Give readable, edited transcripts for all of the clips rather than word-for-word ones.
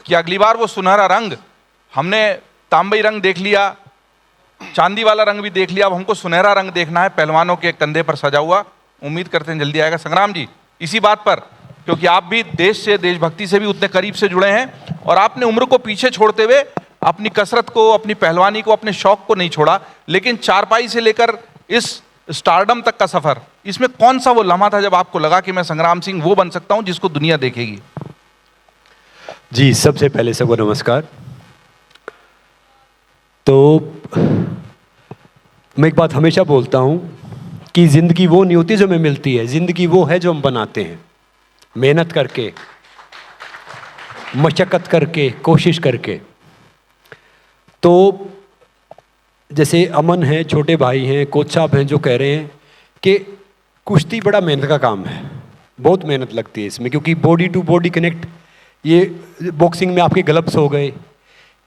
कि अगली बार वो सुनहरा रंग, हमने तांबई रंग देख लिया, चांदी वाला रंग भी देख लिया, अब हमको सुनहरा रंग देखना है पहलवानों के कंधे पर सजा हुआ। उम्मीद करते हैं जल्दी आएगा। संग्राम जी, इसी बात पर, क्योंकि आप भी देश से, देशभक्ति से भी उतने करीब से जुड़े हैं और आपने उम्र को पीछे छोड़ते हुए अपनी कसरत को, अपनी पहलवानी को, अपने शौक को नहीं छोड़ा, लेकिन चारपाई से लेकर इस स्टारडम तक का सफर, इसमें कौन सा वो लम्हा था जब आपको लगा कि मैं संग्राम सिंह वो बन सकता हूं जिसको दुनिया देखेगी? जी, सबसे पहले सबको नमस्कार। तो मैं एक बात हमेशा बोलता हूं कि ज़िंदगी वो नहीं होती जो हमें मिलती है, ज़िंदगी वो है जो हम बनाते हैं, मेहनत करके, मशक्क़त करके, कोशिश करके। तो जैसे अमन है, छोटे भाई हैं, कोच साहब हैं, जो कह रहे हैं कि कुश्ती बड़ा मेहनत का काम है, बहुत मेहनत लगती है इसमें, क्योंकि बॉडी टू बॉडी कनेक्ट, ये बॉक्सिंग में आपके ग्लव्स हो गए,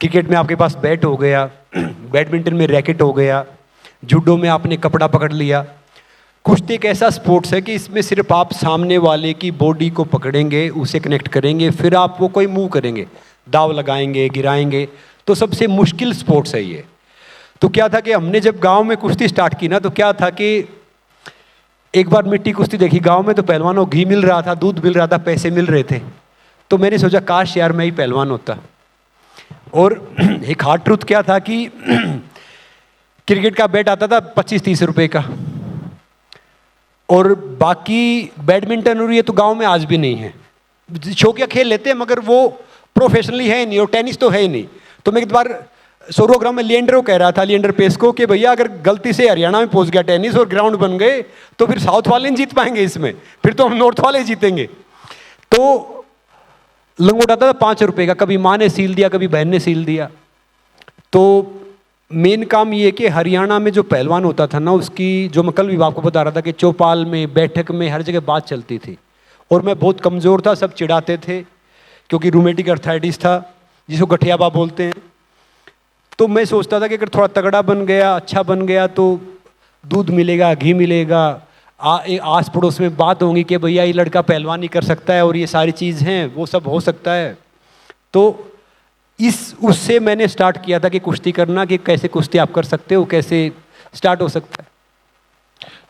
क्रिकेट में आपके पास बैट हो गया, बैडमिंटन में रैकेट हो गया, जूडो में आपने कपड़ा पकड़ लिया। कुश्ती एक ऐसा स्पोर्ट्स है कि इसमें सिर्फ आप सामने वाले की बॉडी को पकड़ेंगे, उसे कनेक्ट करेंगे, फिर आप वो कोई मूव करेंगे, दाव लगाएंगे, गिराएंगे। तो सबसे मुश्किल स्पोर्ट्स है ये। तो क्या था कि हमने जब गांव में कुश्ती स्टार्ट की ना, तो क्या था कि एक बार मिट्टी कुश्ती देखी गांव में, तो पहलवानों को घी मिल रहा था, दूध मिल रहा था, पैसे मिल रहे थे। तो मैंने सोचा काश यार मैं ही पहलवान होता। और एक हार्ड ट्रूथ क्या था कि क्रिकेट का बैट आता था 25-30 रुपए का, और बाकी बैडमिंटन और ये तो गांव में आज भी नहीं है। शौकिया खेल लेते हैं मगर वो प्रोफेशनली है नहीं, और टेनिस तो है ही नहीं। तो मैं एक बार सौरभग्राम में लिएंडर कह रहा था, लिएंडर पेस को, कि भैया अगर गलती से हरियाणा में पहुंच गया टेनिस और ग्राउंड बन गए तो फिर साउथ वाले नहीं जीत पाएंगे इसमें, फिर तो हम नॉर्थ वाले जीतेंगे। तो लंगोट आता था 5 रुपए का, कभी माँ ने सील दिया, कभी बहन ने सील दिया। तो मेन काम ये कि हरियाणा में जो पहलवान होता था ना, उसकी, जो मैं कल भी आपको बता रहा था कि चौपाल में, बैठक में, हर जगह बात चलती थी। और मैं बहुत कमज़ोर था, सब चिढ़ाते थे, क्योंकि रूमेटिक अर्थराइटिस था, जिसको गठियाबा बोलते हैं। तो मैं सोचता था कि अगर थोड़ा तगड़ा बन गया, अच्छा बन गया, तो दूध मिलेगा, घी मिलेगा, आस पड़ोस में बात होंगी कि भैया ये लड़का पहलवानी कर सकता है, और ये सारी चीज़ हैं, वो सब हो सकता है। तो उससे मैंने स्टार्ट किया था कि कुश्ती करना, कि कैसे कुश्ती आप कर सकते हो, कैसे स्टार्ट हो सकता है।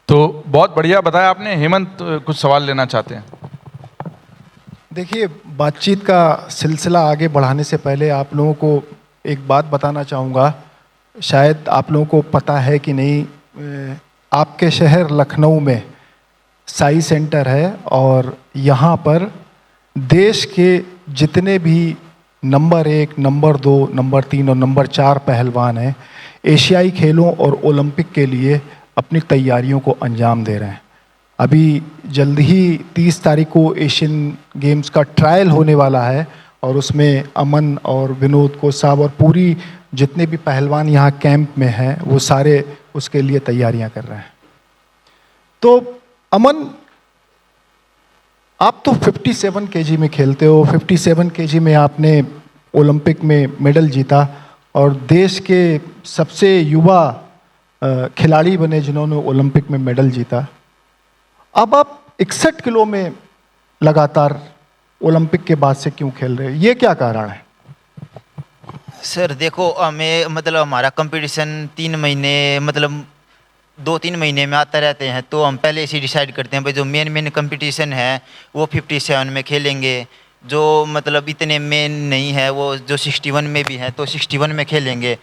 तो बहुत बढ़िया बताया आपने। हेमंत कुछ सवाल लेना चाहते हैं? देखिए, बातचीत का सिलसिला आगे बढ़ाने से पहले आप लोगों को एक बात बताना चाहूँगा। शायद आप लोगों को पता है कि नहीं, आपके शहर लखनऊ में साई सेंटर है, और यहाँ पर देश के जितने भी नंबर 1, नंबर 2, नंबर 3 और नंबर 4 पहलवान हैं, एशियाई खेलों और ओलंपिक के लिए अपनी तैयारियों को अंजाम दे रहे हैं। अभी जल्द ही 30 तारीख को एशियन गेम्स का ट्रायल होने वाला है, और उसमें अमन और विनोद को साहब और पूरी जितने भी पहलवान यहाँ कैंप में हैं, वो सारे उसके लिए तैयारियां कर रहे हैं। तो अमन, आप तो 57 केजी में खेलते हो, 57 केजी में आपने ओलंपिक में मेडल जीता, और देश के सबसे युवा खिलाड़ी बने जिन्होंने ओलंपिक में मेडल जीता। अब आप 61 किलो में लगातार ओलंपिक के बाद से क्यों खेल रहे हैं, ये क्या कारण है? सर देखो, हमें मतलब हमारा कंपटीशन 3 महीने, मतलब 2-3 महीने में आता रहते हैं। तो हम पहले से डिसाइड करते हैं भाई जो मेन कंपटीशन है वो 57 में खेलेंगे, जो मतलब इतने मेन नहीं है वो जो 61 में भी है तो 61 में खेलेंगे।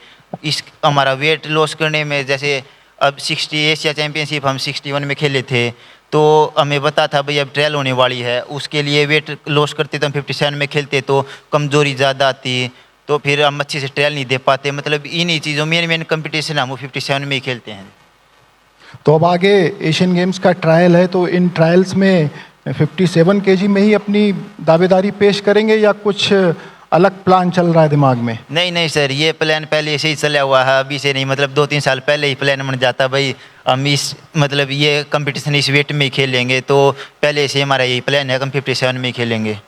इस हमारा वेट लॉस करने में, जैसे अब 60 एशिया चैम्पियनशिप हम 61 में खेले थे, तो हमें पता था भाई अब ट्रायल होने वाली है, उसके लिए वेट लॉस करते तो हम 57 में खेलते तो कमज़ोरी ज़्यादा आती, तो फिर हम अच्छे से ट्रायल नहीं दे पाते। मतलब इन्हीं चीज़ों मेन कंपटीशन हम वो 57 में ही खेलते हैं। तो अब आगे एशियन गेम्स का ट्रायल है, तो इन ट्रायल्स में 57 केजी में ही अपनी दावेदारी पेश करेंगे, या कुछ अलग प्लान चल रहा है दिमाग में? नहीं सर, ये प्लान पहले से ही चला हुआ है, अभी से नहीं। मतलब 2-3 साल पहले ही प्लान बन जाता भाई हम इस मतलब ये कंपटीशन इस वेट में ही खेलेंगे, तो पहले से हमारा यही प्लान है, हम 57 में ही खेलेंगे।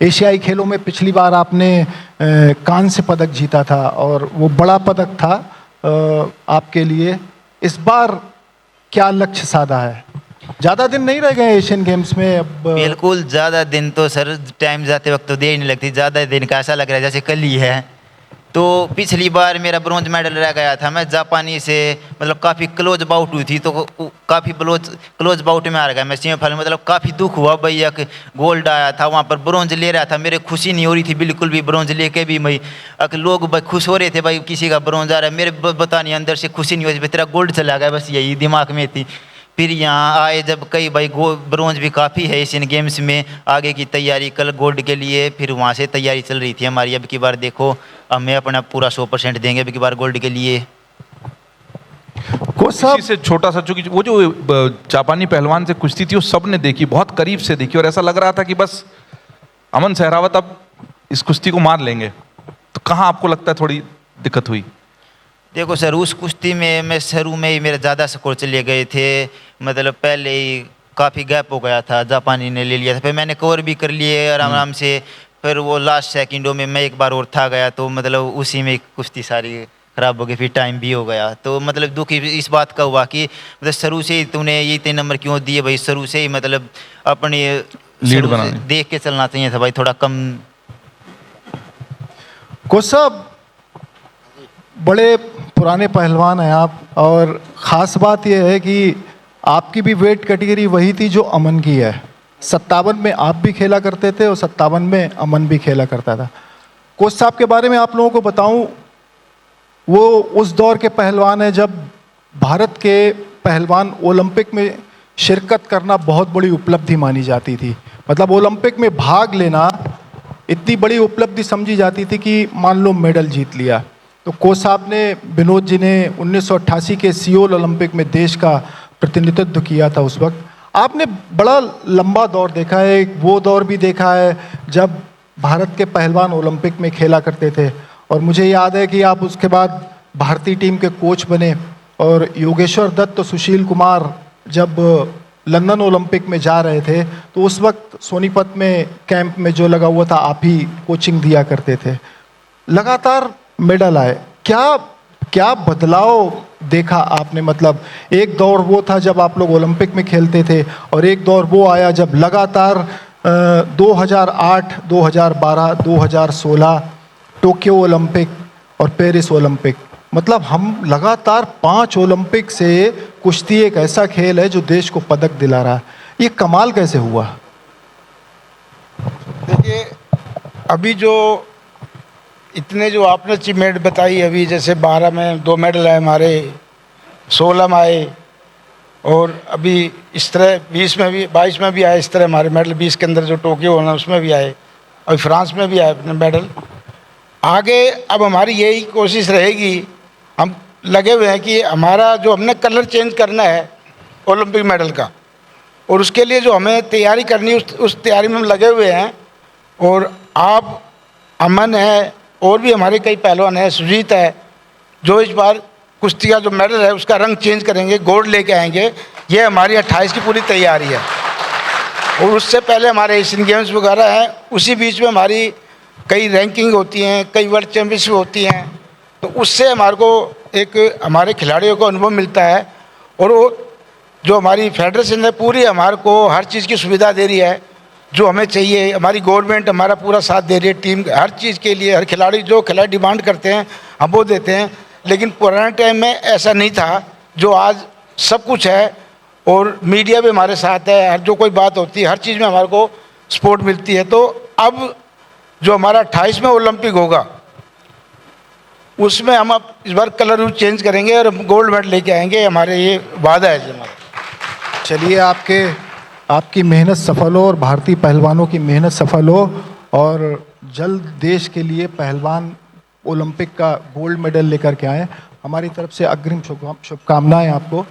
एशियाई खेलों में पिछली बार आपने कांस्य पदक जीता था, और वो बड़ा पदक था आपके लिए। इस बार क्या लक्ष्य साधा है? ज़्यादा दिन नहीं रह गए एशियन गेम्स में अब। बिल्कुल, ज़्यादा दिन तो सर टाइम जाते वक्त तो देर नहीं लगती, ज़्यादा दिन का ऐसा लग रहा है जैसे कल ही है। तो पिछली बार मेरा ब्रॉन्ज मेडल रह गया था, मैं जापानी से मतलब काफ़ी क्लोज बाउट हुई थी, तो काफ़ी क्लोज बाउट में हार गया मैं सेमीफाइनल। मतलब काफ़ी दुख हुआ भाई, एक गोल्ड आया था वहाँ पर, ब्रॉन्ज ले रहा था, मेरे खुशी नहीं हो रही थी बिल्कुल भी, ब्रॉन्ज लेके भी भाई लोग भाई खुश हो रहे थे भाई किसी का ब्रॉन्ज आ रहा है, मेरे पता नहीं अंदर से खुशी नहीं हो रही, तेरा गोल्ड चला गया, बस यही दिमाग में थी। फिर यहाँ आए जब कई भाई ब्रॉन्ज भी काफ़ी है एशियन गेम्स में, आगे की तैयारी कल गोल्ड के लिए, फिर वहाँ से तैयारी चल रही थी हमारी। अब की बार देखो हमें अपना पूरा 100% देंगे अब की बार गोल्ड के लिए। कोच साहब इसी से छोटा सा, चूंकि वो जो जापानी पहलवान से कुश्ती थी वो सब ने देखी, बहुत करीब से देखी, और ऐसा लग रहा था कि बस अमन सहरावत अब इस कुश्ती को मार लेंगे, तो कहाँ आपको लगता है थोड़ी दिक्कत हुई? देखो सर, उस कुश्ती में मैं शुरू में ही मेरे ज़्यादा स्कोर चले गए थे, मतलब पहले ही काफ़ी गैप हो गया था, जापानी ने ले लिया था, फिर मैंने कवर भी कर लिए आराम से, फिर वो लास्ट सेकंडों में मैं एक बार और था गया, तो मतलब उसी में कुश्ती सारी खराब हो गई, फिर टाइम भी हो गया। तो मतलब दुख इस बात का हुआ कि मतलब शुरू से ही तूने ये 3 नंबर क्यों दिए भाई, शुरू से ही मतलब अपनी लीड बनानी, देख के चलना चाहिए था भाई, थोड़ा कम। कोच साहब बड़े पुराने पहलवान हैं आप, और ख़ास बात यह है कि आपकी भी वेट कैटेगरी वही थी जो अमन की है। 57 में आप भी खेला करते थे और 57 में अमन भी खेला करता था। कोच साहब के बारे में आप लोगों को बताऊं, वो उस दौर के पहलवान हैं जब भारत के पहलवान ओलंपिक में शिरकत करना बहुत बड़ी उपलब्धि मानी जाती थी। मतलब ओलंपिक में भाग लेना इतनी बड़ी उपलब्धि समझी जाती थी कि मान लो मेडल जीत लिया। तो कोच साहब ने, विनोद जी ने 1988 के सियोल ओलंपिक में देश का प्रतिनिधित्व किया था। उस वक्त आपने बड़ा लंबा दौर देखा है, वो दौर भी देखा है जब भारत के पहलवान ओलंपिक में खेला करते थे, और मुझे याद है कि आप उसके बाद भारतीय टीम के कोच बने, और योगेश्वर दत्त और सुशील कुमार जब लंदन ओलंपिक में जा रहे थे तो उस वक्त सोनीपत में कैंप में जो लगा हुआ था आप ही कोचिंग दिया करते थे। लगातार मेडल आए, क्या बदलाव देखा आपने? मतलब एक दौर वो था जब आप लोग ओलंपिक में खेलते थे, और एक दौर वो आया जब लगातार 2008, 2012, 2016 टोक्यो ओलंपिक और पेरिस ओलंपिक, मतलब हम लगातार 5 ओलंपिक से कुश्ती एक ऐसा खेल है जो देश को पदक दिला रहा है। ये कमाल कैसे हुआ? देखिए, अभी जो इतने जो आपने अचीवमेंट बताई अभी, जैसे 12 में 2 मेडल आए हमारे, 16 में आए, और अभी इस तरह 20 में भी 22 में भी आए इस तरह हमारे मेडल, 20 के अंदर जो टोक्यो होना उसमें भी आए, और फ्रांस में भी आए अपने मेडल। आगे अब हमारी यही कोशिश रहेगी, हम लगे हुए हैं कि हमारा जो हमने कलर चेंज करना है ओलंपिक मेडल का, और उसके लिए जो हमें तैयारी करनी है उस तैयारी में हम लगे हुए हैं। और आप, अमन है, और भी हमारे कई पहलवान हैं, सुजीत है, जो इस बार कुश्ती का जो मेडल है उसका रंग चेंज करेंगे, गोल्ड लेके आएंगे। ये हमारी 28 की पूरी तैयारी है। और उससे पहले हमारे एशियन गेम्स वगैरह हैं, उसी बीच में हमारी कई रैंकिंग होती हैं, कई वर्ल्ड चैम्पियनशिप होती हैं, तो उससे हमारे को एक हमारे खिलाड़ियों को अनुभव मिलता है। और वो जो हमारी फेडरेशन है पूरी हमारे को हर चीज़ की सुविधा दे रही है जो हमें चाहिए, हमारी गवर्नमेंट हमारा पूरा साथ दे रही है, टीम हर चीज़ के लिए, हर खिलाड़ी जो खिलाड़ी डिमांड करते हैं हम वो देते हैं। लेकिन पुराने टाइम में ऐसा नहीं था, जो आज सब कुछ है, और मीडिया भी हमारे साथ है, हर जो कोई बात होती है हर चीज़ में हमारे को सपोर्ट मिलती है। तो अब जो हमारा 28 में ओलंपिक होगा उसमें हम अब इस बार कलर चेंज करेंगे और गोल्ड मेडल लेके आएंगे, हमारे ये वादा है जी हमारा। चलिए, आपकी मेहनत सफल हो और भारतीय पहलवानों की मेहनत सफल हो, और जल्द देश के लिए पहलवान ओलंपिक का गोल्ड मेडल लेकर के आए। हमारी तरफ से अग्रिम शुभकामनाएं आपको।